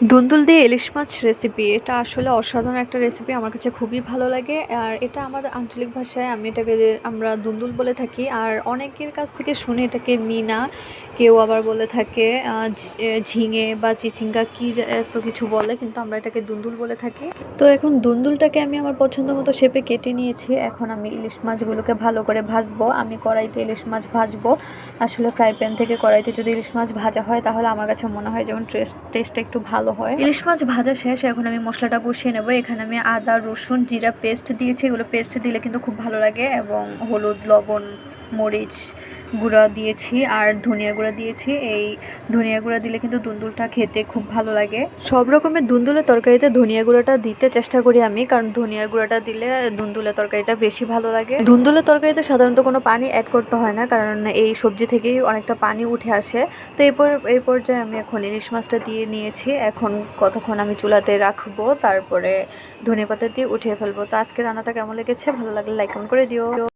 দুন্দুল দিয়ে ইলিশ মাছ রেসিপি এটা আসলে অসাধারণ একটা রেসিপি, আমার কাছে খুবই ভালো লাগে। আর এটা আমাদের আঞ্চলিক ভাষায় আমরা দুন্দুল বলে থাকি। আর অনেকের কাছ থেকে শুনে এটাকে মিনা, কেউ আবার বলে থাকে ঝিঙে বা চিচিঙ্গা এত কিছু বলে, কিন্তু আমরা এটাকে দুন্দুল বলে থাকি। তো এখন দুন্দুলটাকে আমি আমার পছন্দ মতো শেপে কেটে নিয়েছি। এখন আমি ইলিশ মাছগুলোকে ভালো করে ভাজবো। আমি কড়াইতে ইলিশ মাছ ভাজবো। আসলে ফ্রাই প্যান থেকে কড়াইতে যদি ইলিশ মাছ ভাজা হয় তাহলে আমার কাছে মনে হয় যেমন টেস্টটা একটু ভালো হয়। ইলিশ মাছ ভাজা শেষ, এখন আমি মশলাটা কষিয়ে নেবো। এখানে আমি আদা, রসুন, জিরা পেস্ট দিয়েছি। এগুলো পেস্ট দিলে কিন্তু খুব ভালো লাগে। এবং হলুদ, লবণ, মরিচ গুঁড়া দিয়েছি আর ধনিয়া গুঁড়া দিয়েছি। এই ধনিয়া গুঁড়া দিলে কিন্তু দুন্দুলটা খেতে খুব ভালো লাগে। সব রকমের দুন্দুলের তরকারিতে ধনিয়া গুঁড়াটা দিতে চেষ্টা করি আমি, কারণ ধনিয়া গুঁড়াটা দিলে দুন্দুলের তরকারিটা বেশি ভালো লাগে। দুন্দুলের তরকারিতে সাধারণত কোনো পানি অ্যাড করতে হয় না, কারণ এই সবজি থেকেই অনেকটা পানি উঠে আসে। তো এই পর্যায়ে আমি এখন ইলিশ মাছটা দিয়ে নিয়েছি। এখন কতক্ষণ আমি চুলাতে রাখবো, তারপরে ধনেপাতা দিয়ে উঠিয়ে ফেলবো। তো আজকে রান্নাটা কেমন লেগেছে, ভালো লাগলে লাইক কমেন্ট করে দিও।